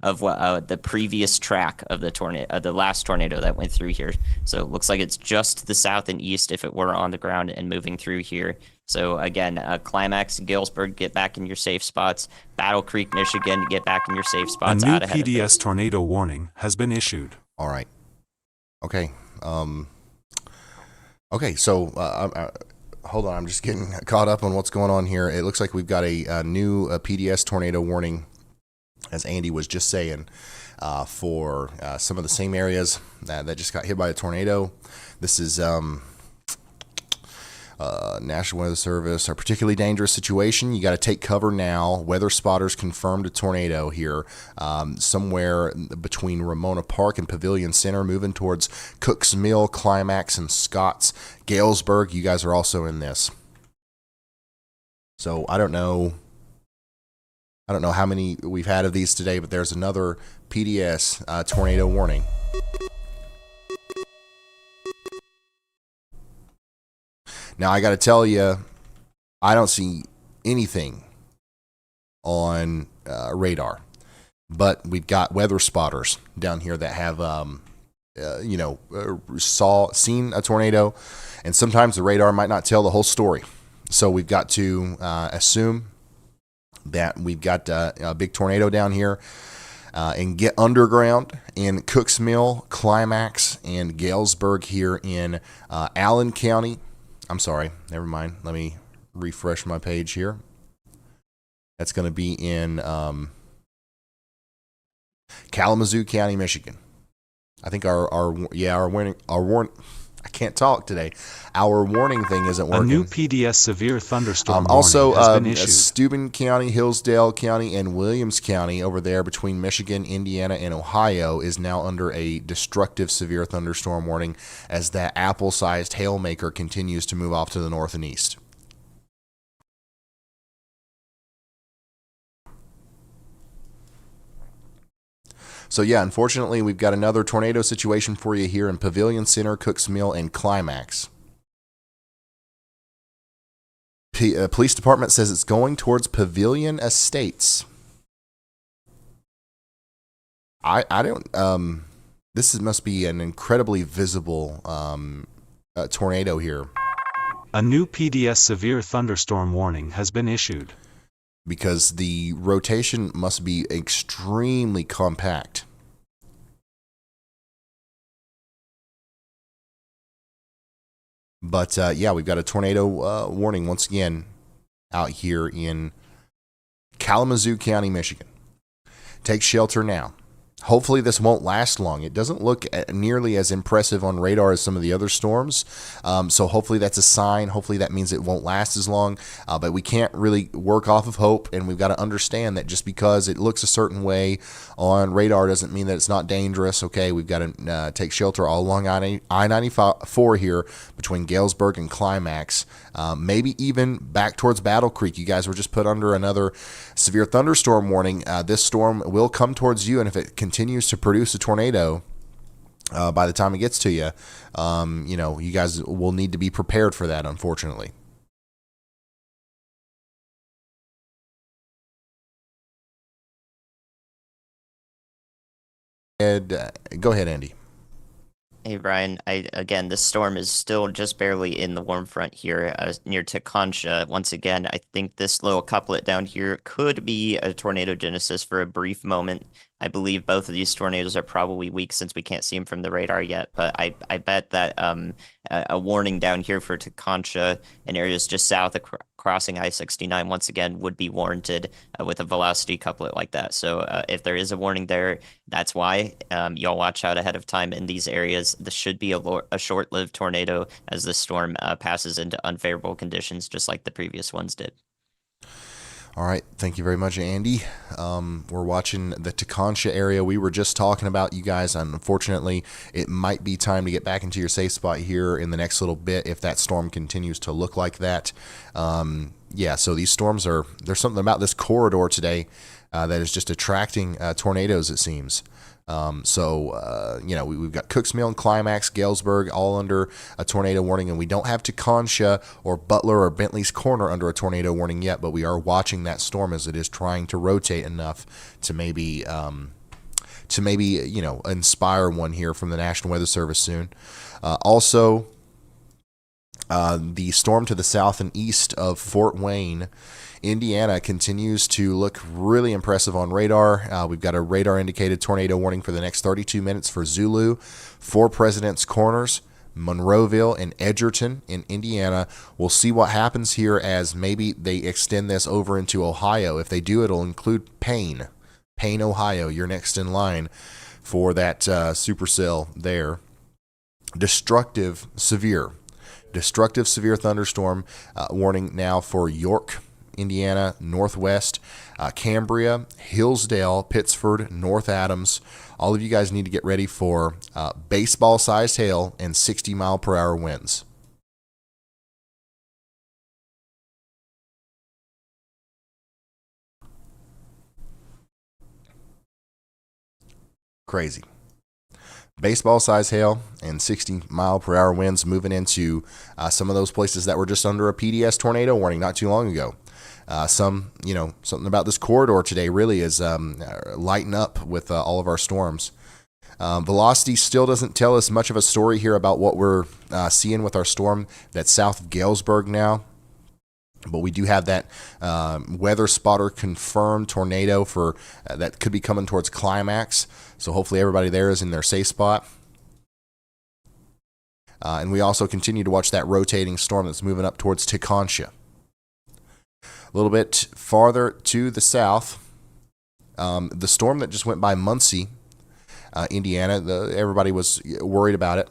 of what the previous track of the tornado, the last tornado that went through here. So it looks like it's just to the south and east if it were on the ground and moving through here. So again, Climax, Galesburg, get back in your safe spots. Battle Creek, Michigan, get back in your safe A spots new out ahead of PDS this. tornado warning has been issued. All right. Okay. Okay, so hold on. I'm just getting caught up on what's going on here. It looks like we've got a new PDS tornado warning, as Andy was just saying, for some of the same areas that just got hit by a tornado. This is National Weather Service, a particularly dangerous situation. You got to take cover now. Weather spotters confirmed a tornado here somewhere between Ramona Park and Pavilion Center, moving towards Cooks Mill, Climax, and Scotts. Galesburg, you guys are also in this. So I don't know how many we've had of these today, but there's another PDS tornado warning. Now, I got to tell you, I don't see anything on radar, but we've got weather spotters down here that have, seen a tornado, and sometimes the radar might not tell the whole story. So we've got to assume that we've got a big tornado down here and get underground in Cooks Mill, Climax, and Galesburg here in Allen County. I'm sorry, never mind. Let me refresh my page here. That's going to be in Kalamazoo County, Michigan. I think our warning. I can't talk today. Our warning thing isn't working. A new PDS severe thunderstorm also, warning has been issued. Steuben County, Hillsdale County, and Williams County over there between Michigan, Indiana, and Ohio is now under a destructive severe thunderstorm warning as that apple-sized hailmaker continues to move off to the north and east. So yeah, unfortunately, we've got another tornado situation for you here in Pavilion Center, Cooks Mill, and Climax. Police department says it's going towards Pavilion Estates. I don't. This must be an incredibly visible tornado here. A new PDS severe thunderstorm warning has been issued. Because the rotation must be extremely compact. But yeah, we've got a tornado warning once again out here in Kalamazoo County, Michigan. Take shelter now. Hopefully this won't last long. It doesn't look nearly as impressive on radar as some of the other storms. So hopefully that's a sign. Hopefully that means it won't last as long. But we can't really work off of hope, and we've got to understand that just because it looks a certain way on radar doesn't mean that it's not dangerous. Okay, we've got to take shelter all along I-94 here between Galesburg and Climax. Maybe even back towards Battle Creek. You guys were just put under another severe thunderstorm warning. This storm will come towards you, and if it continues to produce a tornado by the time it gets to you, you guys will need to be prepared for that, unfortunately. Go ahead, Andy. Hey, Brian. Again, this storm is still just barely in the warm front here near Tekonsha. Once again, I think this little couplet down here could be a tornado genesis for a brief moment. I believe both of these tornadoes are probably weak since we can't see them from the radar yet, but I bet that a warning down here for Tekonsha and areas just south of crossing I-69 once again would be warranted with a velocity couplet like that. So if there is a warning there, that's why. Y'all watch out ahead of time in these areas. This should be a short-lived tornado as the storm passes into unfavorable conditions just like the previous ones did. All right. Thank you very much, Andy. We're watching the Tekonsha area we were just talking about, you guys. Unfortunately, it might be time to get back into your safe spot here in the next little bit if that storm continues to look like that. Yeah, so these storms there's something about this corridor today that is just attracting tornadoes, it seems. We've got Cooks Mill and Climax, Galesburg, all under a tornado warning, and we don't have Tekonsha or Butler or Bentley's Corner under a tornado warning yet, but we are watching that storm as it is trying to rotate enough to maybe to maybe, inspire one here from the National Weather Service soon. Also, the storm to the south and east of Fort Wayne, Indiana, continues to look really impressive on radar. We've got a radar indicated tornado warning for the next 32 minutes for Zulu, for President's Corners, Monroeville, and Edgerton in Indiana. We'll see what happens here as maybe they extend this over into Ohio. If they do, it'll include Payne, Ohio. You're next in line for that supercell there. Destructive severe thunderstorm warning now for York, Indiana, Northwest, Cambria, Hillsdale, Pittsford, North Adams. All of you guys need to get ready for baseball-sized hail and 60-mile-per-hour winds. Crazy. Baseball-sized hail and 60-mile-per-hour winds moving into some of those places that were just under a PDS tornado warning not too long ago. Something about this corridor today really is lighting up with all of our storms. Velocity still doesn't tell us much of a story here about what we're seeing with our storm that's south of Galesburg now. But we do have that weather spotter confirmed tornado for that could be coming towards climax. So hopefully everybody there is in their safe spot. And we also continue to watch that rotating storm that's moving up towards Tekonsha. A little bit farther to the south, the storm that just went by Muncie, Indiana, everybody was worried about it.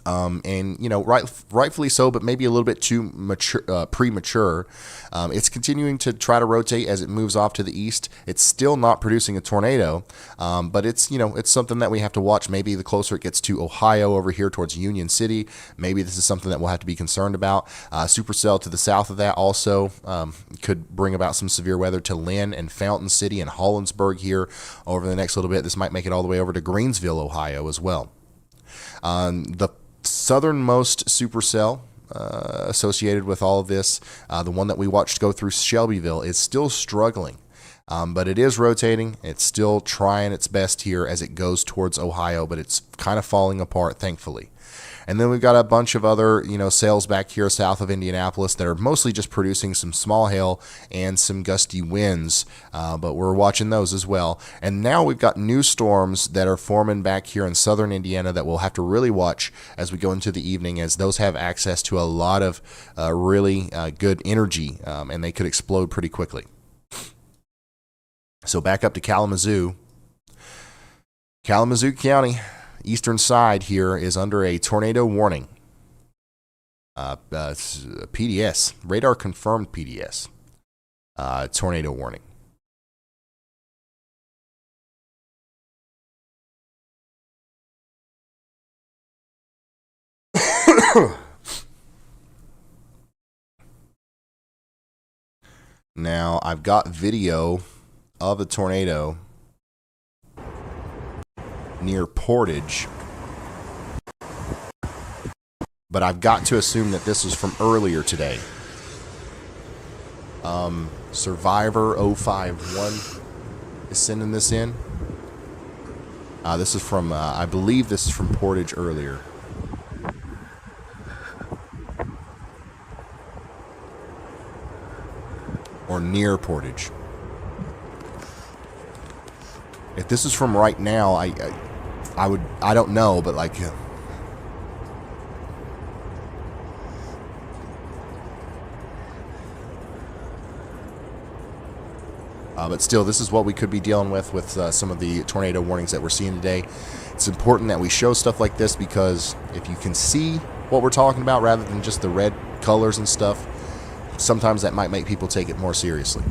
And rightfully so, but maybe a little bit too premature. It's continuing to try to rotate as it moves off to the east. It's still not producing a tornado, but it's something that we have to watch. Maybe the closer it gets to Ohio over here towards Union City, maybe this is something that we'll have to be concerned about. Supercell to the south of that also could bring about some severe weather to Lynn and Fountain City and Hollinsburg here over the next little bit. This might make it all the way over to Greensville, Ohio as well. The southernmost supercell associated with all of this, the one that we watched go through Shelbyville, is still struggling, but it is rotating. It's still trying its best here as it goes towards Ohio, but it's kind of falling apart, thankfully. And then we've got a bunch of other, cells back here south of Indianapolis that are mostly just producing some small hail and some gusty winds, but we're watching those as well. And now we've got new storms that are forming back here in southern Indiana that we'll have to really watch as we go into the evening, as those have access to a lot of really good energy, and they could explode pretty quickly. So back up to Kalamazoo County. Eastern side here is under a tornado warning. PDS, radar confirmed PDS, tornado warning. Now I've got video of the tornado near Portage, but I've got to assume that this was from earlier today. Survivor 051 is sending this in. This is from, I believe this is from Portage earlier. Or near Portage. If this is from right now, I don't know, but like, but still, this is what we could be dealing with some of the tornado warnings that we're seeing today. It's important that we show stuff like this, because if you can see what we're talking about rather than just the red colors and stuff, sometimes that might make people take it more seriously.